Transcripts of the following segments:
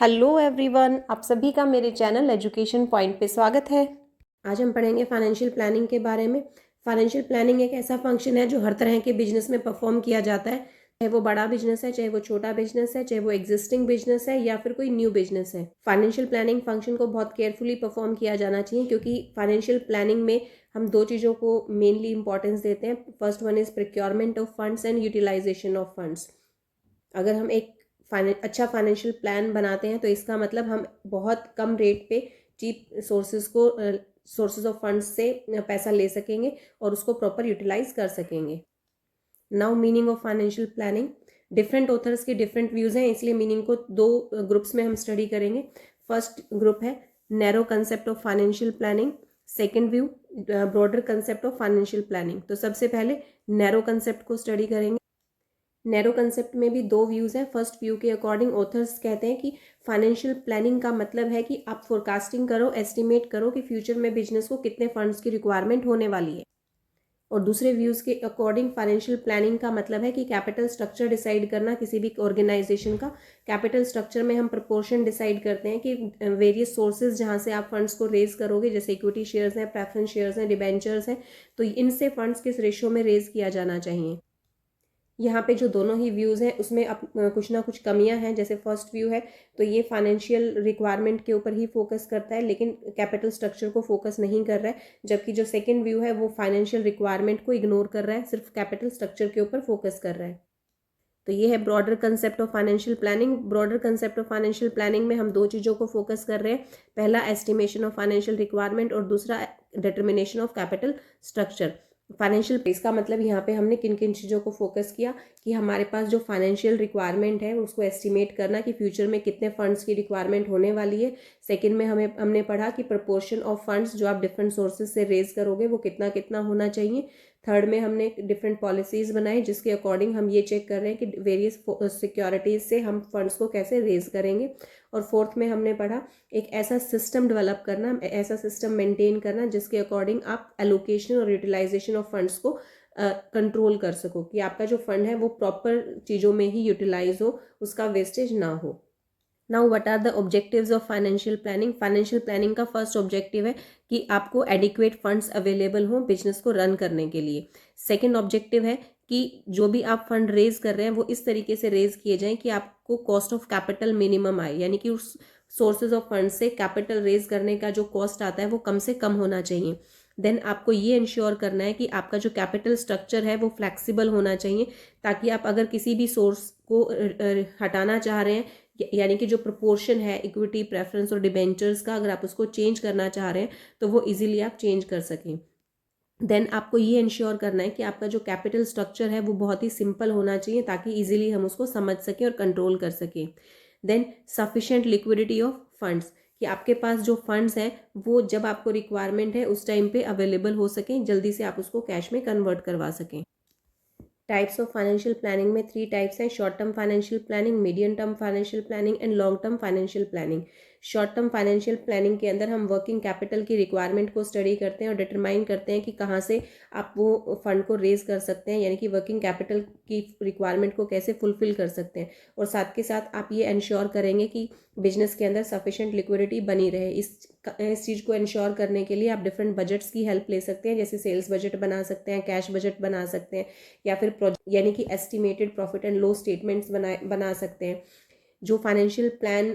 Hello everyone, आप सभी का मेरे चैनल एजुकेशन पॉइंट पे स्वागत है। आज हम पढ़ेंगे फाइनेंशियल प्लानिंग के बारे में। फाइनेंशियल प्लानिंग एक ऐसा फंक्शन है जो हर तरह के बिजनेस में परफॉर्म किया जाता है, चाहे वो बड़ा बिजनेस है, चाहे वो छोटा बिजनेस है, चाहे वो एग्जिस्टिंग बिजनेस है या फिर कोई न्यू बिजनेस है। फाइनेंशियल प्लानिंग फंक्शन को बहुत केयरफुली परफॉर्म किया जाना चाहिए, क्योंकि फाइनेंशियल प्लानिंग में हम दो चीज़ों को मेनली इंपॉर्टेंस देते हैं। First one is procurement of funds and utilization of funds. अगर हम एक अच्छा फाइनेंशियल प्लान बनाते हैं तो इसका मतलब हम बहुत कम रेट पे चीप सोर्सेज ऑफ फंड्स से पैसा ले सकेंगे और उसको प्रॉपर यूटिलाइज कर सकेंगे। Now meaning of financial planning. Different authors के डिफरेंट व्यूज हैं, इसलिए मीनिंग को दो ग्रुप्स में हम स्टडी करेंगे। फर्स्ट ग्रुप है narrow concept of financial planning, second view broader concept of financial planning. तो सबसे पहले नैरो कंसेप्ट को स्टडी करेंगे। नैरो कंसेप्ट में भी दो व्यूज़ हैं। फर्स्ट व्यू के अकॉर्डिंग ऑथर्स कहते हैं कि फाइनेंशियल प्लानिंग का मतलब है कि आप फोरकास्टिंग करो, एस्टिमेट करो कि फ्यूचर में बिजनेस को कितने फंड्स की रिक्वायरमेंट होने वाली है। और दूसरे व्यूज़ के अकॉर्डिंग फाइनेंशियल प्लानिंग का मतलब है कि कैपिटल स्ट्रक्चर डिसाइड करना किसी भी ऑर्गेनाइजेशन का। कैपिटल स्ट्रक्चर में हम प्रपोर्शन डिसाइड करते हैं कि वेरियस सोर्सेज जहाँ से आप फंड्स को रेज करोगे, जैसे इक्विटी शेयर्स हैं, प्रेफरेंस शेयर्स हैं, डिबेंचर्स हैं, तो इनसे फंड्स किस रेशो में रेज किया जाना चाहिए। यहाँ पे जो दोनों ही व्यूज़ हैं उसमें अब कुछ ना कुछ कमियां हैं। जैसे फर्स्ट व्यू है तो ये फाइनेंशियल रिक्वायरमेंट के ऊपर ही फोकस करता है, लेकिन कैपिटल स्ट्रक्चर को फोकस नहीं कर रहा है। जबकि जो सेकंड व्यू है वो फाइनेंशियल रिक्वायरमेंट को इग्नोर कर रहा है, सिर्फ कैपिटल स्ट्रक्चर के ऊपर फोकस कर रहा है। तो ये है broader concept of financial planning. Broader concept of financial planning में हम दो चीज़ों को फोकस कर रहे हैं। पहला एस्टिमेशन ऑफ फाइनेंशियल रिक्वायरमेंट और दूसरा determination of capital structure. Financial इसका मतलब यहाँ पे हमने किन किन चीज़ों को फोकस किया कि हमारे पास जो फाइनेंशियल रिक्वायरमेंट है उसको एस्टिमेट करना कि फ्यूचर में कितने फंड्स की रिक्वायरमेंट होने वाली है। सेकंड में हमने पढ़ा कि प्रपोर्शन ऑफ फंड्स जो आप डिफरेंट सोर्सेज से रेज करोगे वो कितना कितना होना चाहिए। थर्ड में हमने डिफरेंट पॉलिसीज बनाए जिसके अकॉर्डिंग हम ये चेक कर रहे हैं कि वेरियस सिक्योरिटीज से हम फंड्स को कैसे रेज करेंगे। और फोर्थ में हमने पढ़ा एक ऐसा सिस्टम डेवलप करना, ऐसा सिस्टम मेंटेन करना जिसके अकॉर्डिंग आप एलोकेशन और यूटिलाइजेशन ऑफ फंड्स को कंट्रोल कर सको, कि आपका जो फंड है वो प्रॉपर चीज़ों में ही यूटिलाइज हो, उसका वेस्टेज ना हो। Now what are the objectives of financial planning. Financial planning का फर्स्ट ऑब्जेक्टिव है कि आपको एडिक्वेट फंड्स अवेलेबल हो बिजनेस को रन करने के लिए। सेकंड ऑब्जेक्टिव है कि जो भी आप फंड रेज कर रहे हैं वो इस तरीके से रेज किए जाएं कि आपको कॉस्ट ऑफ कैपिटल मिनिमम आए, यानी कि उस सोर्सेज ऑफ फंड से कैपिटल रेज करने का जो कॉस्ट आता है वो कम से कम होना चाहिए। देन आपको ये इंश्योर करना है कि आपका जो कैपिटल स्ट्रक्चर है वो फ्लेक्सिबल होना चाहिए, ताकि आप अगर किसी भी सोर्स को हटाना चाह रहे हैं, यानी कि जो प्रोपोर्शन है इक्विटी, प्रेफरेंस और डिबेंचर्स का, अगर आप उसको चेंज करना चाह रहे हैं तो वो इजीली आप चेंज कर सकें। देन आपको ये इंश्योर करना है कि आपका जो कैपिटल स्ट्रक्चर है वो बहुत ही सिंपल होना चाहिए, ताकि इजीली हम उसको समझ सकें और कंट्रोल कर सकें। Than sufficient liquidity of funds, कि आपके पास जो फंड्स हैं वो जब आपको रिक्वायरमेंट है उस टाइम पे अवेलेबल हो सकें, जल्दी से आप उसको कैश में कन्वर्ट करवा सकें। टाइप्स ऑफ फाइनेंशियल प्लानिंग में 3 टाइप्स हैं: short term financial planning, medium term financial planning and long term financial planning. Short term financial planning के अंदर हम वर्किंग कैपिटल की रिक्वायरमेंट को स्टडी करते हैं और डिटरमाइन करते हैं कि कहाँ से आप वो फंड को रेज कर सकते हैं, यानी कि वर्किंग कैपिटल की रिक्वायरमेंट को कैसे फुलफिल कर सकते हैं। और साथ के साथ आप ये इंश्योर करेंगे कि बिजनेस के अंदर सफिशिएंट लिक्विडिटी बनी रहे। इस चीज़ को इंश्योर करने के लिए आप डिफरेंट बजट्स की हेल्प ले सकते हैं, जैसे सेल्स बजट बना सकते हैं, कैश बजट बना सकते हैं, या फिर प्रोजेक्ट यानी कि estimated profit and loss statements बना सकते हैं। जो फाइनेंशियल प्लान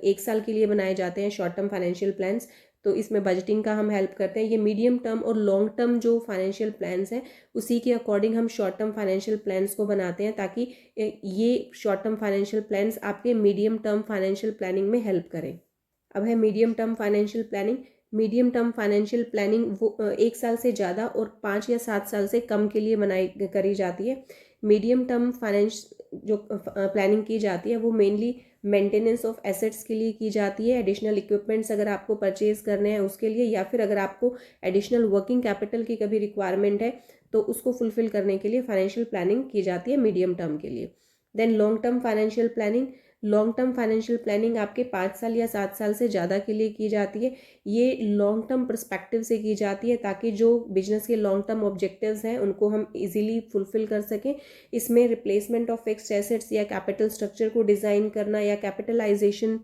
1 साल के लिए बनाए जाते हैं, शॉर्ट टर्म फाइनेंशियल प्लान्स, तो इसमें बजटिंग का हम हेल्प करते हैं। ये मीडियम टर्म और लॉन्ग टर्म जो फाइनेंशियल प्लान्स हैं उसी के अकॉर्डिंग हम शॉर्ट टर्म फाइनेंशियल प्लान्स को बनाते हैं, ताकि ये शॉर्ट टर्म फाइनेंशियल प्लान्स आपके मीडियम टर्म फाइनेंशियल प्लानिंग में हेल्प करें। अब है medium term financial planning. Medium term financial planning वो 1 साल से ज़्यादा और 5 या 7 साल से कम के लिए करी जाती है। मीडियम टर्म फाइनेंस जो प्लानिंग की जाती है वो मेनली मेंटेनेंस ऑफ एसेट्स के लिए की जाती है, एडिशनल इक्विपमेंट्स अगर आपको परचेज करने हैं उसके लिए, या फिर अगर आपको एडिशनल वर्किंग कैपिटल की कभी रिक्वायरमेंट है तो उसको फुलफिल करने के लिए फाइनेंशियल प्लानिंग की जाती है मीडियम टर्म के लिए। Then long term financial planning. Long term financial planning आपके 5 साल या 7 साल से ज़्यादा के लिए की जाती है। ये लॉन्ग टर्म पर्सपेक्टिव से की जाती है, ताकि जो बिजनेस के लॉन्ग टर्म ऑब्जेक्टिव्स हैं उनको हम इजीली फुलफिल कर सकें। इसमें रिप्लेसमेंट ऑफ फिक्स्ड एसेट्स या कैपिटल स्ट्रक्चर को डिज़ाइन करना या कैपिटलाइजेशन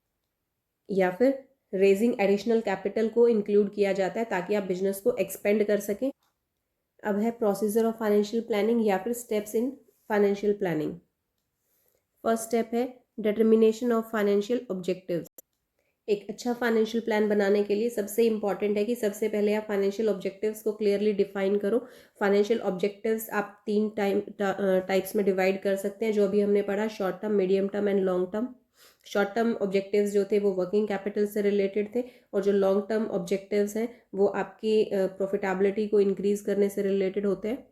या फिर रेजिंग एडिशनल कैपिटल को इंक्लूड किया जाता है ताकि आप बिजनेस को एक्सपेंड कर सकें। अब है प्रोसीजर ऑफ फाइनेंशियल प्लानिंग या फिर steps in financial planning. First step है डिटर्मिनेशन ऑफ फाइनेंशियल ऑब्जेक्टिव्स। एक अच्छा फाइनेंशियल प्लान बनाने के लिए सबसे इंपॉर्टेंट है कि सबसे पहले आप फाइनेंशियल ऑब्जेक्टिव्स को क्लियरली डिफाइन करो। फाइनेंशियल ऑब्जेक्टिव्स आप 3 टाइप्स में डिवाइड कर सकते हैं, जो अभी हमने पढ़ा, short term, medium term and long term. Short term objectives जो थे वो वर्किंग कैपिटल से रिलेटेड थे, और जो लॉन्ग टर्म ऑब्जेक्टिव्स हैं वो आपकी प्रॉफिटेबिलिटी को इंक्रीज करने से रिलेटेड होते हैं।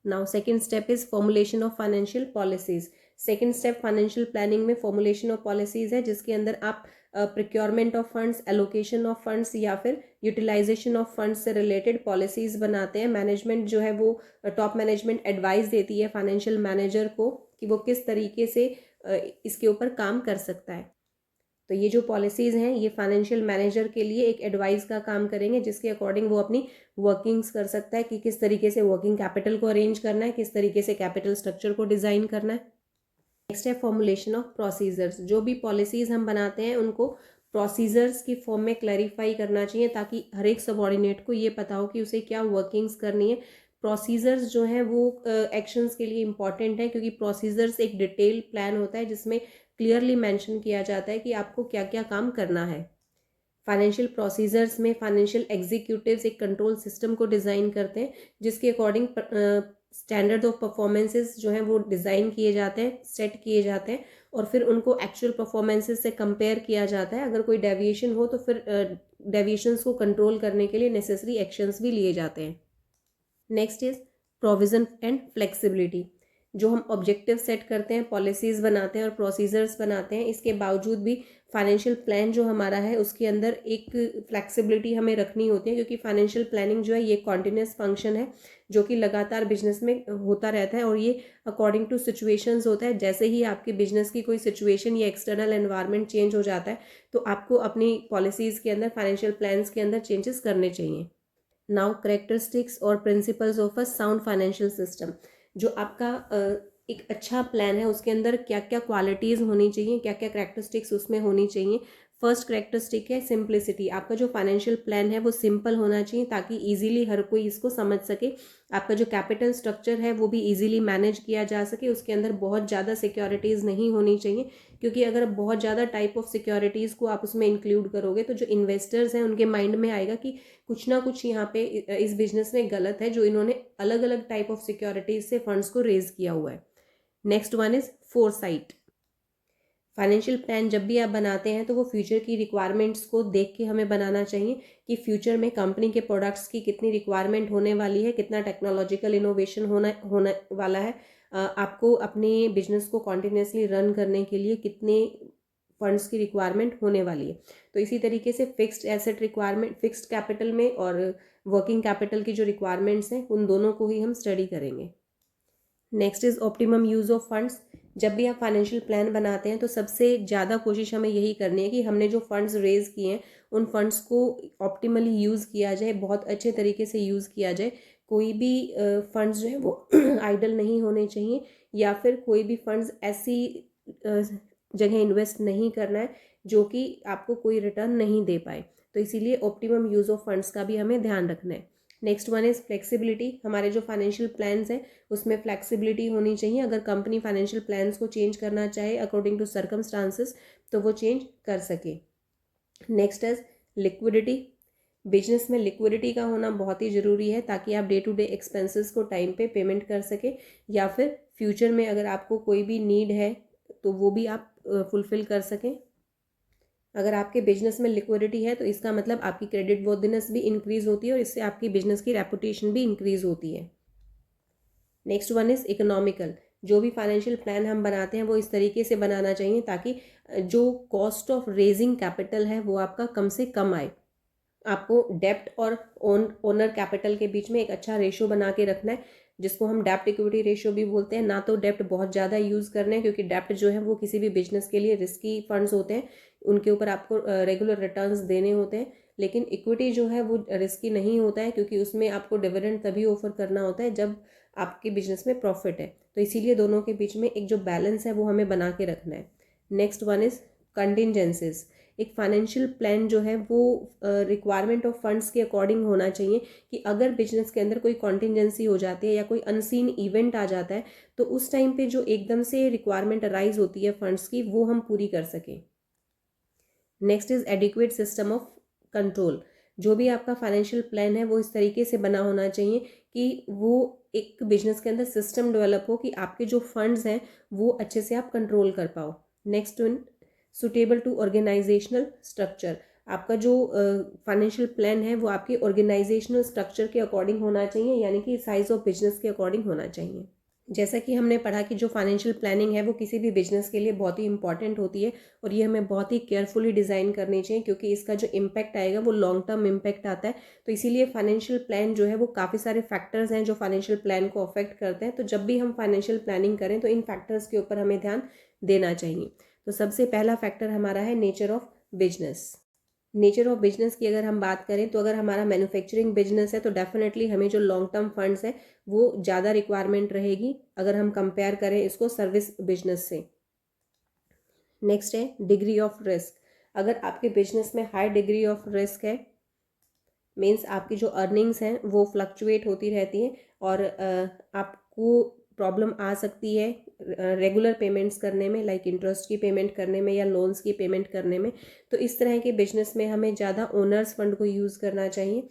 Now second step is formulation of financial policies. Second step financial planning में फॉर्मुलेशन ऑफ पॉलिसीज है, जिसके अंदर आप procurement of funds, allocation of funds या फिर यूटिलाइजेशन ऑफ फंड्स से रिलेटेड पॉलिसीज बनाते हैं। मैनेजमेंट जो है वो टॉप मैनेजमेंट एडवाइस देती है फाइनेंशियल मैनेजर को कि वो किस तरीके से इसके ऊपर काम कर सकता है। तो ये जो पॉलिसीज़ हैं ये फाइनेंशियल मैनेजर के लिए एक एडवाइस का काम करेंगे, जिसके अकॉर्डिंग वो अपनी वर्किंग्स कर सकता है कि किस तरीके से वर्किंग कैपिटल को अरेंज करना है, किस तरीके से कैपिटल स्ट्रक्चर को डिज़ाइन करना है। नेक्स्ट है फॉर्मुलेशन ऑफ प्रोसीजर्स। जो भी पॉलिसीज़ हम बनाते हैं उनको प्रोसीजर्स की फॉर्म में क्लैरिफाई करना चाहिए, ताकि हर एक सबऑर्डिनेट को ये पता हो कि उसे क्या वर्किंग्स करनी है। प्रोसीजर्स जो हैं वो एक्शंस के लिए इंपॉर्टेंट है, क्योंकि प्रोसीजर्स एक डिटेल प्लान होता है जिसमें क्लियरली मेंशन किया जाता है कि आपको क्या क्या काम करना है। फाइनेंशियल प्रोसीजर्स में फाइनेंशियल एग्जीक्यूटिव्स एक कंट्रोल सिस्टम को डिज़ाइन करते हैं, जिसके अकॉर्डिंग स्टैंडर्ड ऑफ परफॉर्मेंसेस जो हैं वो डिज़ाइन किए जाते हैं, सेट किए जाते हैं, और फिर उनको एक्चुअल परफॉर्मेंसेस से कंपेयर किया जाता है। अगर कोई डेविएशन हो तो फिर डेविएशंस को कंट्रोल करने के लिए नेसेसरी एक्शंस भी लिए जाते हैं। Next is provision and flexibility. जो हम ऑब्जेक्टिव सेट करते हैं, पॉलिसीज़ बनाते हैं और प्रोसीजर्स बनाते हैं, इसके बावजूद भी फाइनेंशियल प्लान जो हमारा है उसके अंदर एक फ्लेक्सिबिलिटी हमें रखनी होती है, क्योंकि फाइनेंशियल प्लानिंग जो है ये कॉन्टिन्यूस फंक्शन है जो कि लगातार बिजनेस में होता रहता है, और ये अकॉर्डिंग टू सिचुएशंस होता है। जैसे ही आपके बिजनेस की कोई सिचुएशन या एक्सटर्नल एनवायरनमेंट चेंज हो जाता है तो आपको अपनी पॉलिसीज़ के अंदर, फाइनेंशियल प्लान्स के अंदर चेंजेस करने चाहिए। नाउ करेक्टरिस्टिक्स और principles of a sound financial system. जो आपका एक अच्छा प्लान है उसके अंदर क्या क्या क्वालिटीज़ होनी चाहिए, क्या क्या करेक्टरिस्टिक्स उसमें होनी चाहिए। फर्स्ट करेक्टरिस्टिक है सिंप्लिसिटी। आपका जो फाइनेंशियल प्लान है वो सिंपल होना चाहिए ताकि इजीली हर कोई इसको समझ सके। आपका जो कैपिटल स्ट्रक्चर है वो भी इजीली मैनेज किया जा सके। उसके अंदर बहुत ज़्यादा सिक्योरिटीज़ नहीं होनी चाहिए, क्योंकि अगर बहुत ज़्यादा टाइप ऑफ सिक्योरिटीज़ को आप उसमें इंक्लूड करोगे तो जो इन्वेस्टर्स हैं उनके माइंड में आएगा कि कुछ ना कुछ यहाँ पे इस बिजनेस में गलत है, जो इन्होंने अलग अलग टाइप ऑफ सिक्योरिटीज से फंड्स को रेज किया हुआ है। Next one is foresight. Financial plan जब भी आप बनाते हैं तो वो फ्यूचर की रिक्वायरमेंट्स को देख के हमें बनाना चाहिए कि फ्यूचर में कंपनी के प्रोडक्ट्स की कितनी रिक्वायरमेंट होने वाली है, कितना टेक्नोलॉजिकल इनोवेशन होने वाला है, आपको अपने बिजनेस को कॉन्टिन्यूसली रन करने के लिए कितने फंड्स की रिक्वायरमेंट होने वाली है। तो इसी तरीके से fixed asset requirement, fixed capital में और वर्किंग कैपिटल की जो रिक्वायरमेंट्स हैं उन दोनों को ही हम स्टडी करेंगे। Next is optimum use of funds. जब भी आप फाइनेंशियल प्लान बनाते हैं तो सबसे ज़्यादा कोशिश हमें यही करनी है कि हमने जो फंड्स रेज किए हैं उन फंड्स को ऑप्टिमली यूज़ किया जाए, बहुत अच्छे तरीके से यूज़ किया जाए। कोई भी फंड्स जो है वो आइडल नहीं होने चाहिए, या फिर कोई भी फंड्स ऐसी जगह इन्वेस्ट नहीं करना है जो कि आपको कोई रिटर्न नहीं दे पाए। तो इसीलिए ऑप्टिमम यूज़ ऑफ फंड्स का भी हमें ध्यान रखना है। Next one is flexibility. हमारे जो फाइनेंशियल प्लान्स हैं उसमें फ्लेक्सिबिलिटी होनी चाहिए। अगर कंपनी फाइनेंशियल प्लान्स को चेंज करना चाहे अकॉर्डिंग टू सर्कमस्टांसेस तो वो चेंज कर सके। Next is liquidity. बिजनेस में लिक्विडिटी का होना बहुत ही ज़रूरी है ताकि आप डे टू डे एक्सपेंसेस को टाइम पे पेमेंट कर सके, या फिर फ्यूचर में अगर आपको कोई भी नीड है तो वो भी आप फुलफ़िल कर सकें। अगर आपके बिजनेस में लिक्विडिटी है तो इसका मतलब आपकी क्रेडिट वर्दीनेस भी इंक्रीज़ होती है और इससे आपकी बिजनेस की रेपुटेशन भी इंक्रीज़ होती है। Next one is economical. जो भी फाइनेंशियल प्लान हम बनाते हैं वो इस तरीके से बनाना चाहिए ताकि जो कॉस्ट ऑफ रेजिंग कैपिटल है वो आपका कम से कम आए। आपको डेप्ट और ओनर कैपिटल के बीच में एक अच्छा रेशो बना के रखना है, जिसको हम डेप्ट इक्विटी रेशो भी बोलते हैं। ना तो डेप्ट बहुत ज़्यादा यूज़ करना है, क्योंकि डेप्ट जो है वो किसी भी बिजनेस के लिए रिस्की फंड्स होते हैं, उनके ऊपर आपको रेगुलर रिटर्न्स देने होते हैं। लेकिन इक्विटी जो है वो रिस्की नहीं होता है, क्योंकि उसमें आपको डिविडेंड तभी ऑफर करना होता है जब आपके बिजनेस में प्रॉफिट है। तो इसीलिए दोनों के बीच में एक जो बैलेंस है वो हमें बना के रखना है। Next one is contingencies. एक फाइनेंशियल प्लान जो है वो रिक्वायरमेंट ऑफ फंड्स के अकॉर्डिंग होना चाहिए कि अगर बिजनेस के अंदर कोई कॉन्टिजेंसी हो जाती है या कोई अनसीन इवेंट आ जाता है तो उस टाइम पे जो एकदम से रिक्वायरमेंट अराइज होती है फंड्स की वो हम पूरी कर सकें। Next is adequate system of control. जो भी आपका फाइनेंशियल प्लान है वो इस तरीके से बना होना चाहिए कि वो एक बिजनेस के अंदर सिस्टम डेवलप हो कि आपके जो फंड्स हैं वो अच्छे से आप कंट्रोल कर पाओ। Next one, suitable to organizational structure. आपका जो फाइनेंशियल प्लान है वो आपके ऑर्गेनाइजेशनल स्ट्रक्चर के अकॉर्डिंग होना चाहिए, यानी कि साइज ऑफ बिजनेस के अकॉर्डिंग होना चाहिए। जैसा कि हमने पढ़ा कि जो फाइनेंशियल प्लानिंग है वो किसी भी बिजनेस के लिए बहुत ही इंपॉर्टेंट होती है और ये हमें बहुत ही केयरफुली डिज़ाइन करनी चाहिए क्योंकि इसका जो इम्पैक्ट आएगा वो लॉन्ग टर्म इम्पैक्ट आता है। तो इसीलिए फाइनेंशियल प्लान जो है वो काफ़ी सारे फैक्टर्स हैं जो फाइनेंशियल प्लान को अफेक्ट करते हैं। तो जब भी हम फाइनेंशियल प्लानिंग करें तो इन फैक्टर्स के ऊपर हमें ध्यान देना चाहिए। तो सबसे पहला फैक्टर हमारा है nature of business. Nature of business की अगर हम बात करें तो अगर हमारा मैन्युफैक्चरिंग बिजनेस है तो डेफिनेटली हमें जो लॉन्ग टर्म फंड्स है वो ज़्यादा रिक्वायरमेंट रहेगी अगर हम कंपेयर करें इसको सर्विस बिजनेस से। नेक्स्ट है डिग्री ऑफ रिस्क। अगर आपके बिजनेस में हाई डिग्री ऑफ रिस्क है मीन्स आपकी जो अर्निंग्स हैं वो फ्लक्चुएट होती रहती हैं और आपको प्रॉब्लम आ सकती है रेगुलर पेमेंट्स करने में, लाइक इंटरेस्ट की पेमेंट करने में या लोन्स की पेमेंट करने में। तो इस तरह के बिजनेस में हमें ज़्यादा ओनर्स फंड को यूज़ करना चाहिए।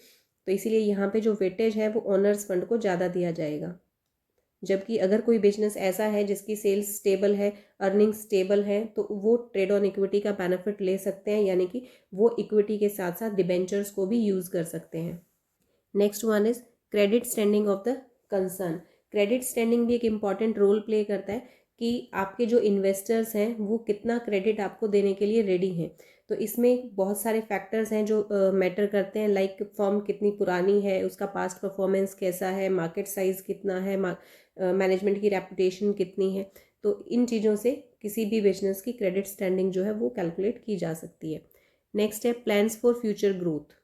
तो इसीलिए यहाँ पे जो वेटेज है वो ओनर्स फंड को ज़्यादा दिया जाएगा। जबकि अगर कोई बिजनेस ऐसा है जिसकी सेल्स स्टेबल है, अर्निंग स्टेबल है, तो वो ट्रेड ऑन इक्विटी का बेनिफिट ले सकते हैं, यानी कि वो इक्विटी के साथ साथ डिबेंचर्स को भी यूज़ कर सकते हैं। Next one is credit standing of the concern. Credit standing भी एक इम्पॉर्टेंट रोल प्ले करता है कि आपके जो इन्वेस्टर्स हैं वो कितना क्रेडिट आपको देने के लिए रेडी हैं। तो इसमें बहुत सारे फैक्टर्स हैं जो मैटर करते हैं, लाइक फर्म कितनी पुरानी है, उसका पास्ट परफॉर्मेंस कैसा है, मार्केट साइज़ कितना है, मैनेजमेंट की रेपुटेशन कितनी है। तो इन चीज़ों से किसी भी बिजनेस की क्रेडिट स्टैंडिंग जो है वो कैलकुलेट की जा सकती है। नेक्स्ट है प्लान्स फॉर फ्यूचर ग्रोथ।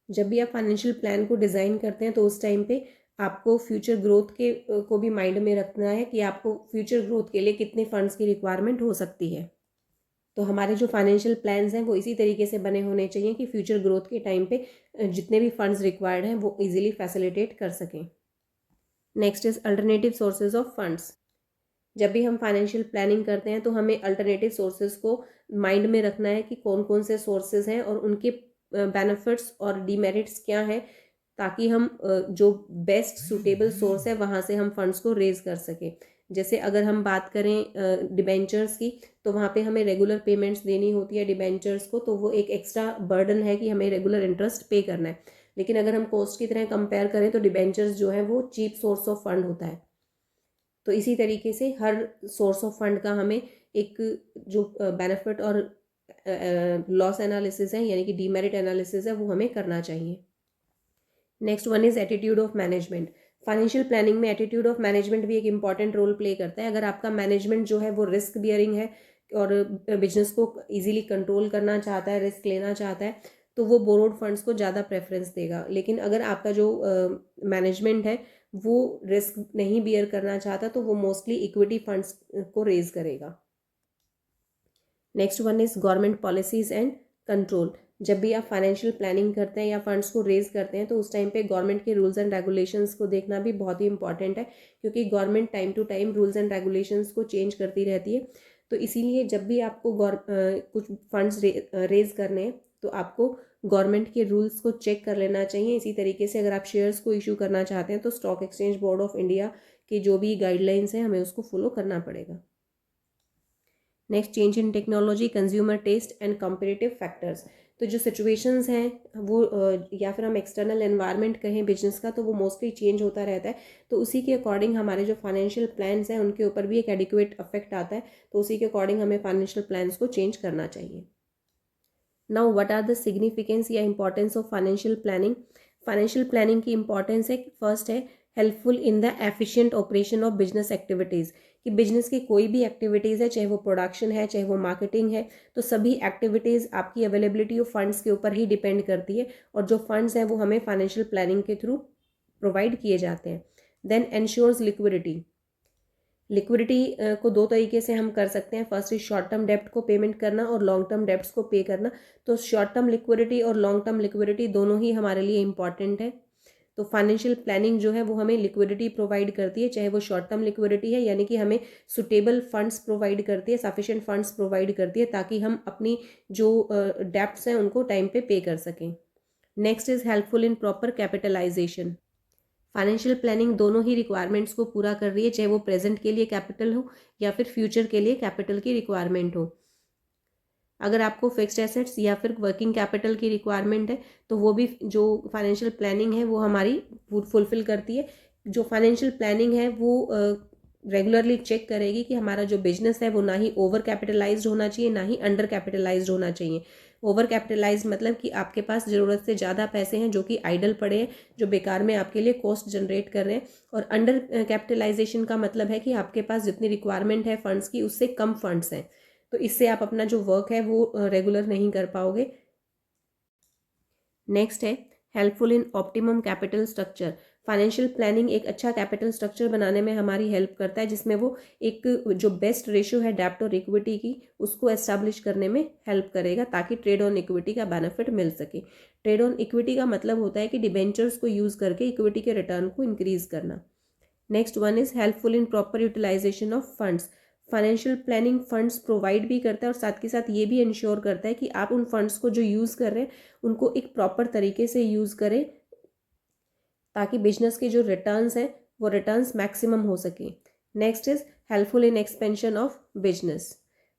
जब भी आप फाइनेंशियल प्लान को डिज़ाइन करते हैं तो उस टाइम पे आपको फ्यूचर ग्रोथ के को भी माइंड में रखना है कि आपको फ्यूचर ग्रोथ के लिए कितने फंड्स की रिक्वायरमेंट हो सकती है। तो हमारे जो फाइनेंशियल प्लान्स हैं वो इसी तरीके से बने होने चाहिए कि फ्यूचर ग्रोथ के टाइम पे जितने भी फंड्स रिक्वायर्ड हैं वो इजीली फैसिलिटेट कर सकें। Next is alternative sources of funds. जब भी हम फाइनेंशियल प्लानिंग करते हैं तो हमें अल्टरनेटिव सोर्सेज को माइंड में रखना है कि कौन कौन से सोर्सेज हैं और उनके बेनिफिट्स और डीमेरिट्स क्या हैं, ताकि हम जो बेस्ट सूटेबल सोर्स है वहाँ से हम फंड्स को रेज कर सकें। जैसे अगर हम बात करें डिबेंचर्स की तो वहाँ पे हमें रेगुलर पेमेंट्स देनी होती है डिबेंचर्स को, तो वो एक एक्स्ट्रा बर्डन है कि हमें रेगुलर इंटरेस्ट पे करना है। लेकिन अगर हम कॉस्ट की तरह कंपेयर करें तो डिबेंचर्स जो है वो चीप सोर्स ऑफ फंड होता है। तो इसी तरीके से हर सोर्स ऑफ फंड का हमें एक जो बेनिफिट और लॉस एनालिसिस है यानी कि डीमेरिट एनालिसिस है वो हमें करना चाहिए। Next one is attitude of management. Financial planning में एटीट्यूड ऑफ मैनेजमेंट भी एक इंपॉर्टेंट रोल प्ले करता है। अगर आपका मैनेजमेंट जो है वो रिस्क बियरिंग है और बिजनेस को इजीली कंट्रोल करना चाहता है, रिस्क लेना चाहता है, तो वो बोरोड फंड्स को ज़्यादा प्रेफरेंस देगा। लेकिन अगर आपका जो मैनेजमेंट है वो रिस्क नहीं बियर करना चाहता तो वो मोस्टली इक्विटी फंड्स को रेज करेगा। Next one is government policies and control. जब भी आप फाइनेंशियल प्लानिंग करते हैं या फंड्स को रेज करते हैं तो उस टाइम पे गवर्नमेंट के रूल्स एंड रेगुलेशंस को देखना भी बहुत ही इंपॉर्टेंट है, क्योंकि government time to time rules and regulations को चेंज करती रहती है। तो इसीलिए जब भी आपको कुछ फंड्स रेज करने हैं तो आपको गवर्नमेंट के रूल्स को चेक कर लेना चाहिए। इसी तरीके से अगर आप शेयर्स को इशू करना चाहते हैं तो stock exchange board of India के जो भी गाइडलाइंस हैं हमें उसको फॉलो करना पड़ेगा। Next, change in technology, consumer taste and competitive factors. तो जो सिचुएशंस हैं वो या फिर हम एक्सटर्नल एनवायरनमेंट कहें बिजनेस का, तो वो मोस्टली चेंज होता रहता है। तो उसी के अकॉर्डिंग हमारे जो फाइनेंशियल प्लान्स हैं उनके ऊपर भी एक एडिक्वेट इफेक्ट आता है। तो उसी के अकॉर्डिंग हमें फाइनेंशियल प्लान्स को चेंज करना चाहिए। Now what are the significance या importance of financial planning. Financial planning की इंपॉर्टेंस है, फर्स्ट है helpful in the efficient operation of business activities. कि बिजनेस की कोई भी एक्टिविटीज़ है, चाहे वो प्रोडक्शन है चाहे वो मार्केटिंग है, तो सभी एक्टिविटीज़ आपकी अवेलेबिलिटी ऑफ फंड्स के ऊपर ही डिपेंड करती है और जो फंड्स हैं वो हमें फाइनेंशियल प्लानिंग के थ्रू प्रोवाइड किए जाते हैं। Then ensures liquidity. लिक्विडिटी को दो तरीके से हम कर सकते हैं। फर्स्ट इज शॉर्ट टर्म डेब्ट को पेमेंट करना और लॉन्ग टर्म डेब्ट्स को पे करना। तो शॉर्ट टर्म लिक्विडिटी और लॉन्ग टर्म लिक्विडिटी दोनों ही हमारे लिए इंपॉर्टेंट है। तो फाइनेंशियल प्लानिंग जो है वो हमें लिक्विडिटी प्रोवाइड करती है, चाहे वो शॉर्ट टर्म लिक्विडिटी है, यानी कि हमें सुटेबल फंड्स प्रोवाइड करती है, सफिशिएंट फंड्स प्रोवाइड करती है ताकि हम अपनी जो डेब्ट्स हैं उनको टाइम पे कर सकें। Next is helpful in proper capitalization. Financial planning दोनों ही रिक्वायरमेंट्स को पूरा कर रही है, चाहे वो प्रेजेंट के लिए कैपिटल हो या फिर फ्यूचर के लिए कैपिटल की रिक्वायरमेंट हो। अगर आपको फिक्स्ड एसेट्स या फिर वर्किंग कैपिटल की रिक्वायरमेंट है तो वो भी जो फाइनेंशियल प्लानिंग है वो हमारी फुलफिल करती है। जो फाइनेंशियल प्लानिंग है वो रेगुलरली चेक करेगी कि हमारा जो बिजनेस है वो ना ही ओवर कैपिटलाइज्ड होना चाहिए ना ही अंडर कैपिटलाइज्ड होना चाहिए। ओवर कैपिटलाइज्ड मतलब कि आपके पास ज़रूरत से ज़्यादा पैसे हैं जो कि आइडल पड़े हैं, जो बेकार में आपके लिए कॉस्ट जनरेट कर रहे हैं। और अंडर कैपिटलाइजेशन का मतलब है कि आपके पास जितनी रिक्वायरमेंट है फंड्स की उससे कम फंड्स हैं, तो इससे आप अपना जो वर्क है वो रेगुलर नहीं कर पाओगे। नेक्स्ट है हेल्पफुल इन optimum capital structure. Financial planning एक अच्छा कैपिटल स्ट्रक्चर बनाने में हमारी हेल्प करता है, जिसमें वो एक जो बेस्ट रेशियो है डेब्ट और इक्विटी की उसको एस्टैब्लिश करने में हेल्प करेगा ताकि ट्रेड ऑन इक्विटी का बेनिफिट मिल सके। ट्रेड ऑन इक्विटी का मतलब होता है कि डिबेंचर्स को यूज़ करके इक्विटी के रिटर्न को इंक्रीज करना। Next one is helpful in proper utilization of funds. Financial planning funds provide भी करता है और साथ के साथ ये भी इंश्योर करता है कि आप उन फंड्स को जो यूज़ कर रहे हैं उनको एक प्रॉपर तरीके से यूज़ करें ताकि बिजनेस के जो रिटर्न्स हैं वो रिटर्न्स मैक्सिमम हो सके। Next is helpful in expansion of business.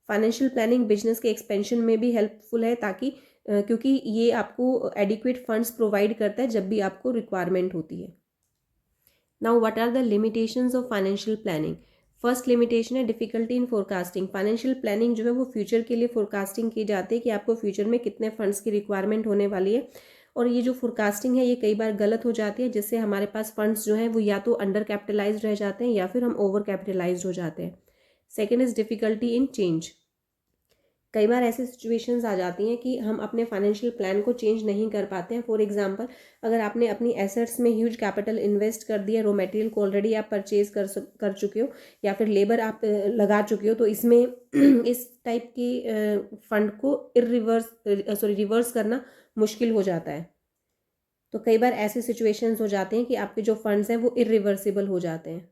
Financial planning business के एक्सपेंशन में भी हेल्पफुल है ताकि क्योंकि ये आपको एडिक्वेट फंड्स प्रोवाइड करता है जब भी आपको रिक्वायरमेंट होती है। Now what are the limitations of financial planning. First limitation है difficulty in forecasting. Financial planning जो है वो फ्यूचर के लिए फोरकास्टिंग की जाती है कि आपको फ्यूचर में कितने फंड्स की रिक्वायरमेंट होने वाली है, और ये जो फोरकास्टिंग है ये कई बार गलत हो जाती है, जिससे हमारे पास फंड्स जो हैं वो या तो अंडर कैपिटलाइज्ड रह जाते हैं या फिर हम ओवर कैपिटलाइज्ड हो जाते हैं। Second is difficulty in change. कई बार ऐसी सिचुएशंस आ जाती हैं कि हम अपने फाइनेंशियल प्लान को चेंज नहीं कर पाते हैं। फॉर एग्जांपल, अगर आपने अपनी एसेट्स में ह्यूज कैपिटल इन्वेस्ट कर दिया, रॉ मटेरियल को ऑलरेडी आप परचेज कर चुके हो या फिर लेबर आप लगा चुके हो, तो इसमें इस टाइप की फंड को रिवर्स करना मुश्किल हो जाता है। तो कई बार ऐसे सिचुएशंस हो जाते हैं कि आपके जो फंड्स हैं वो इरिवर्सिबल हो जाते हैं,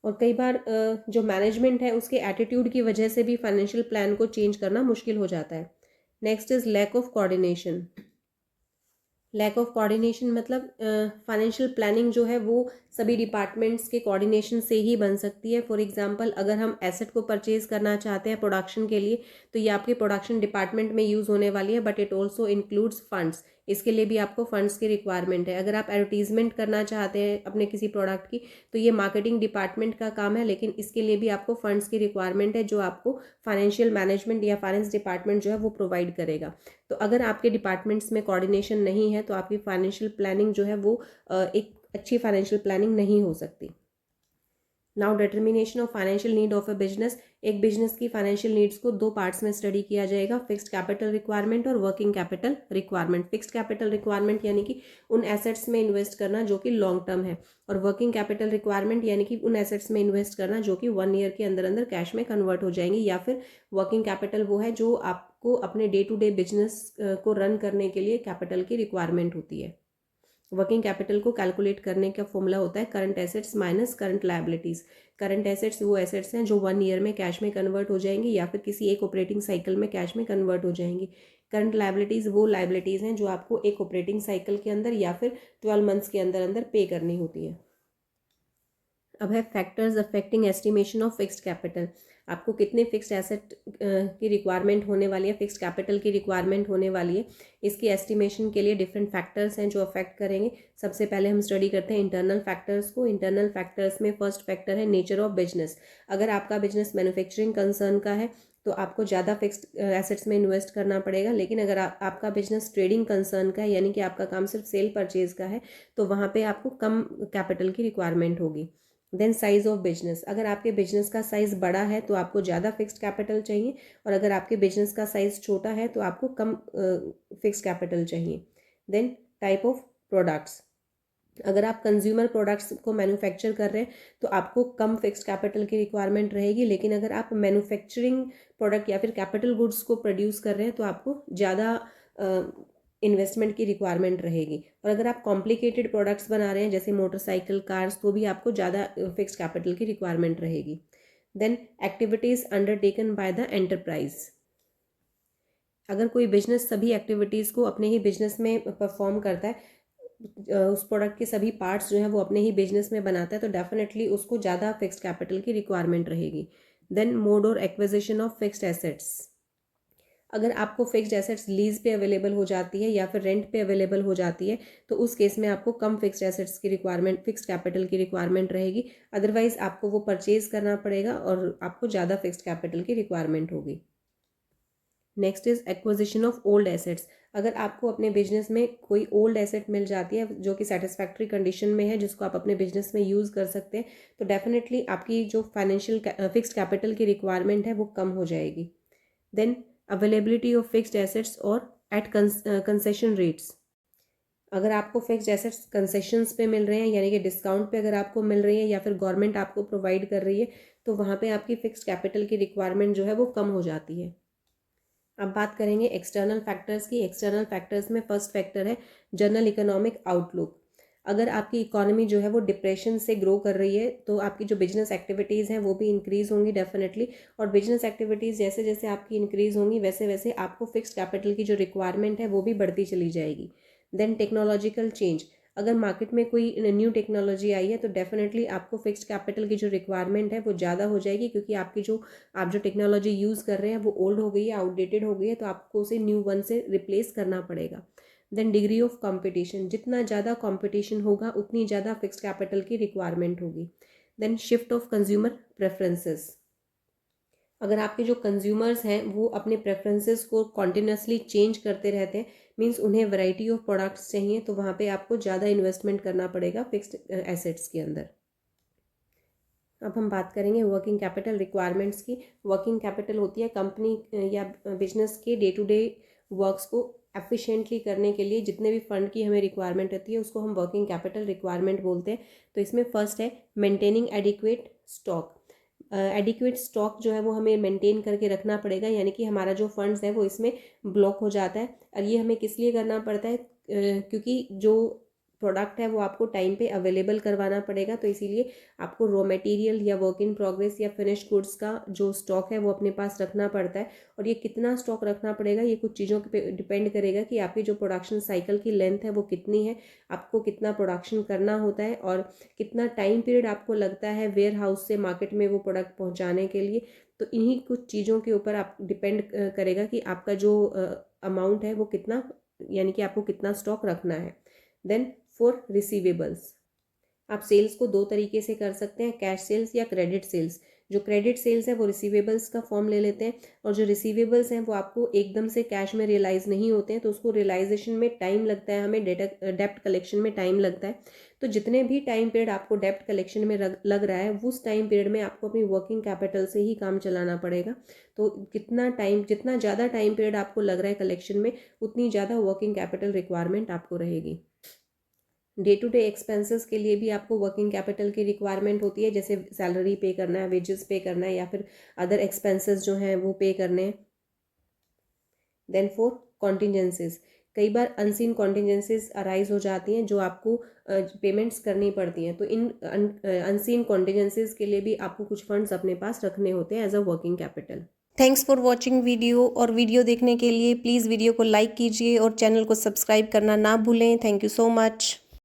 और कई बार जो मैनेजमेंट है उसके एटीट्यूड की वजह से भी फाइनेंशियल प्लान को चेंज करना मुश्किल हो जाता है। Next is lack of coordination. Lack of coordination मतलब फाइनेंशियल प्लानिंग जो है वो सभी डिपार्टमेंट्स के कोऑर्डिनेशन से ही बन सकती है। फॉर एग्जांपल, अगर हम एसेट को परचेज करना चाहते हैं प्रोडक्शन के लिए, तो ये आपके प्रोडक्शन डिपार्टमेंट में यूज़ होने वाली है, but it also includes funds. इसके लिए भी आपको फंड्स की रिक्वायरमेंट है। अगर आप एडवर्टीजमेंट करना चाहते हैं अपने किसी प्रोडक्ट की, तो ये मार्केटिंग डिपार्टमेंट का काम है, लेकिन इसके लिए भी आपको फंड्स की रिक्वायरमेंट है जो आपको फाइनेंशियल मैनेजमेंट या फाइनेंस डिपार्टमेंट जो है वो प्रोवाइड करेगा। तो अगर आपके डिपार्टमेंट्स में कोऑर्डिनेशन नहीं है तो आपकी फाइनेंशियल प्लानिंग जो है वो एक अच्छी फाइनेंशियल प्लानिंग नहीं हो सकती। Now determination of financial need of a business. एक बिजनेस की फाइनेंशियल नीड्स को दो पार्ट्स में स्टडी किया जाएगा, फिक्स्ड कैपिटल रिक्वायरमेंट और working capital requirement. Fixed capital requirement यानी कि उन एसेट्स में इन्वेस्ट करना जो कि लॉन्ग टर्म है, और वर्किंग कैपिटल रिक्वायरमेंट यानी कि उन एसेट्स में इन्वेस्ट करना जो कि 1 ईयर के अंदर अंदर कैश में कन्वर्ट हो जाएंगी, या फिर वर्किंग कैपिटल वो है जो आपको अपने डे टू डे बिजनेस को रन करने के लिए कैपिटल की रिक्वायरमेंट होती है। वर्किंग कैपिटल को कैलकुलेट करने का फॉर्मूला होता है current assets minus current liabilities. Current assets वो एसेट्स हैं जो 1 ईयर में कैश में कन्वर्ट हो जाएंगी या फिर किसी एक ऑपरेटिंग साइकिल में कैश में कन्वर्ट हो जाएंगी। करंट लायबिलिटीज़ वो लायबिलिटीज़ हैं जो आपको एक ऑपरेटिंग साइकिल के अंदर या फिर 12 मंथ्स के अंदर अंदर पे करनी होती है। अब है factors affecting estimation of fixed capital. आपको कितने फिक्स्ड एसेट की रिक्वायरमेंट होने वाली है, फिक्स्ड कैपिटल की रिक्वायरमेंट होने वाली है, इसकी एस्टिमेशन के लिए डिफरेंट फैक्टर्स हैं जो अफेक्ट करेंगे। सबसे पहले हम स्टडी करते हैं इंटरनल फैक्टर्स को। इंटरनल फैक्टर्स में फर्स्ट फैक्टर है नेचर ऑफ बिजनेस। अगर आपका बिजनेस मैन्युफैक्चरिंग कंसर्न का है तो आपको ज़्यादा फिक्स्ड एसेट्स में इन्वेस्ट करना पड़ेगा, लेकिन अगर आपका बिजनेस ट्रेडिंग कंसर्न का है यानी कि आपका काम सिर्फ सेल परचेज का है तो वहाँ पे आपको कम कैपिटल की रिक्वायरमेंट होगी। Then size of business. अगर आपके बिजनेस का साइज़ बड़ा है तो आपको ज़्यादा फिक्स्ड कैपिटल चाहिए, और अगर आपके बिजनेस का साइज़ छोटा है तो आपको कम फिक्स्ड कैपिटल चाहिए। Then type of products. अगर आप कंज्यूमर प्रोडक्ट्स को मैन्युफैक्चर कर रहे हैं तो आपको कम फिक्स्ड कैपिटल की रिक्वायरमेंट रहेगी, लेकिन अगर आप मैन्युफैक्चरिंग प्रोडक्ट या फिर कैपिटल गुड्स को प्रोड्यूस कर रहे हैं तो आपको ज़्यादा इन्वेस्टमेंट की रिक्वायरमेंट रहेगी। और अगर आप कॉम्प्लिकेटेड प्रोडक्ट्स बना रहे हैं जैसे मोटरसाइकिल, कार्स, तो भी आपको ज़्यादा फिक्स्ड कैपिटल की रिक्वायरमेंट रहेगी। Then activities undertaken by the enterprise. अगर कोई बिजनेस सभी एक्टिविटीज़ को अपने ही बिजनेस में परफॉर्म करता है, उस प्रोडक्ट के सभी पार्ट्स जो हैं वो अपने ही बिजनेस में बनाता है, तो डेफिनेटली उसको ज़्यादा फिक्स्ड कैपिटल की रिक्वायरमेंट रहेगी। देन मोड और एक्विजिशन ऑफ फिक्स्ड एसेट्स। अगर आपको फिक्स्ड एसेट्स लीज पे अवेलेबल हो जाती है या फिर रेंट पे अवेलेबल हो जाती है तो उस केस में आपको कम फिक्स्ड एसेट्स की रिक्वायरमेंट, फिक्स्ड कैपिटल की रिक्वायरमेंट रहेगी। अदरवाइज आपको वो परचेज करना पड़ेगा और आपको ज़्यादा फिक्स्ड कैपिटल की रिक्वायरमेंट होगी। Next is acquisition of old assets. अगर आपको अपने बिजनेस में कोई ओल्ड एसेट मिल जाती है जो कि सेटिस्फैक्ट्री कंडीशन में है, जिसको आप अपने बिजनेस में यूज़ कर सकते हैं, तो डेफिनेटली आपकी जो फाइनेंशियल फिक्स्ड कैपिटल की रिक्वायरमेंट है वो कम हो जाएगी। Then availability of fixed assets और एट कंसेशन रेट्स। अगर आपको फिक्स्ड एसेट्स कंसेशंस पे मिल रहे हैं, यानी कि डिस्काउंट पे अगर आपको मिल रही है या फिर गवर्नमेंट आपको प्रोवाइड कर रही है, तो वहाँ पे आपकी फिक्स्ड कैपिटल की रिक्वायरमेंट जो है वो कम हो जाती है। अब बात करेंगे एक्सटर्नल फैक्टर्स की। एक्सटर्नल फैक्टर्स में फर्स्ट फैक्टर है जनरल इकोनॉमिक आउटलुक। अगर आपकी इकोनॉमी जो है वो डिप्रेशन से ग्रो कर रही है तो आपकी जो बिजनेस एक्टिविटीज़ हैं वो भी इंक्रीज़ होंगी डेफिनेटली, और बिजनेस एक्टिविटीज़ जैसे जैसे आपकी इंक्रीज़ होंगी वैसे वैसे आपको फिक्स्ड कैपिटल की जो रिक्वायरमेंट है वो भी बढ़ती चली जाएगी। Then technological change. अगर मार्केट में कोई न्यू टेक्नोलॉजी आई है तो डेफिनेटली आपको फिक्स्ड कैपिटल की जो रिक्वायरमेंट है वो ज़्यादा हो जाएगी, क्योंकि आप जो टेक्नोलॉजी यूज़ कर रहे हैं वो ओल्ड हो गई है, आउटडेटेड हो गई है, तो आपको उसे न्यू वन से रिप्लेस करना पड़ेगा। Then degree of competition. जितना ज़्यादा कंपटीशन होगा उतनी ज़्यादा फिक्स्ड कैपिटल की रिक्वायरमेंट होगी। Then shift of consumer preferences. अगर आपके जो कंज्यूमर्स हैं वो अपने प्रेफरेंसेस को कॉन्टिन्यूसली चेंज करते रहते हैं, मीन्स उन्हें वैरायटी ऑफ प्रोडक्ट्स चाहिए, तो वहाँ पे आपको ज़्यादा इन्वेस्टमेंट करना पड़ेगा फिक्स्ड एसेट्स के अंदर। अब हम बात करेंगे वर्किंग कैपिटल रिक्वायरमेंट्स की। वर्किंग कैपिटल होती है कंपनी या बिजनेस के डे टू डे वर्क्स को एफिशिएंटली करने के लिए जितने भी फंड की हमें रिक्वायरमेंट होती है उसको हम वर्किंग कैपिटल रिक्वायरमेंट बोलते हैं। तो इसमें फर्स्ट है maintaining adequate stock. Adequate stock जो है वो हमें मेंटेन करके रखना पड़ेगा, यानी कि हमारा जो फंड्स है वो इसमें ब्लॉक हो जाता है। और ये हमें किस लिए करना पड़ता है, क्योंकि जो प्रोडक्ट है वो आपको टाइम पे अवेलेबल करवाना पड़ेगा, तो इसीलिए आपको रॉ मटेरियल या वर्क इन प्रोग्रेस या फिनिश्ड गुड्स का जो स्टॉक है वो अपने पास रखना पड़ता है। और ये कितना स्टॉक रखना पड़ेगा ये कुछ चीज़ों पे डिपेंड करेगा कि आपकी जो प्रोडक्शन साइकिल की लेंथ है वो कितनी है, आपको कितना प्रोडक्शन करना होता है और कितना टाइम पीरियड आपको लगता है वेयर हाउस से मार्केट में वो प्रोडक्ट पहुँचाने के लिए। तो इन्हीं कुछ चीज़ों के ऊपर आप डिपेंड करेगा कि आपका जो अमाउंट है वो कितना, यानी कि आपको कितना स्टॉक रखना है। Then for receivables. आप सेल्स को दो तरीके से कर सकते हैं, कैश सेल्स या क्रेडिट सेल्स। जो क्रेडिट सेल्स है वो रिसीवेबल्स का फॉर्म ले लेते हैं, और जो रिसीवेबल्स हैं वो आपको एकदम से कैश में रियलाइज़ नहीं होते हैं, तो उसको रियलाइजेशन में टाइम लगता है, हमें डेप्ट कलेक्शन में टाइम लगता है। तो जितने भी टाइम पीरियड आपको डेप्ट कलेक्शन में लग रहा है उस टाइम पीरियड में आपको अपनी वर्किंग कैपिटल से ही काम चलाना पड़ेगा। तो जितना ज़्यादा टाइम पीरियड आपको लग रहा है कलेक्शन में उतनी ज़्यादा वर्किंग कैपिटल रिक्वायरमेंट आपको रहेगी। डे टू डे एक्सपेंसेस के लिए भी आपको वर्किंग कैपिटल की रिक्वायरमेंट होती है, जैसे सैलरी पे करना है, वेजेस पे करना है, या फिर अदर एक्सपेंसेस जो हैं वो पे करने हैं। Then for contingencies. कई बार अनसीन कॉन्टीजेंसीज अराइज हो जाती हैं जो आपको पेमेंट्स करनी पड़ती हैं, तो इन अनसीन कॉन्टीजेंसीज के लिए भी आपको कुछ फंड्स अपने पास रखने होते हैं as a working capital. Thanks for watching video, और वीडियो देखने के लिए प्लीज़ वीडियो को लाइक कीजिए और चैनल को सब्सक्राइब करना ना भूलें। Thank you so much.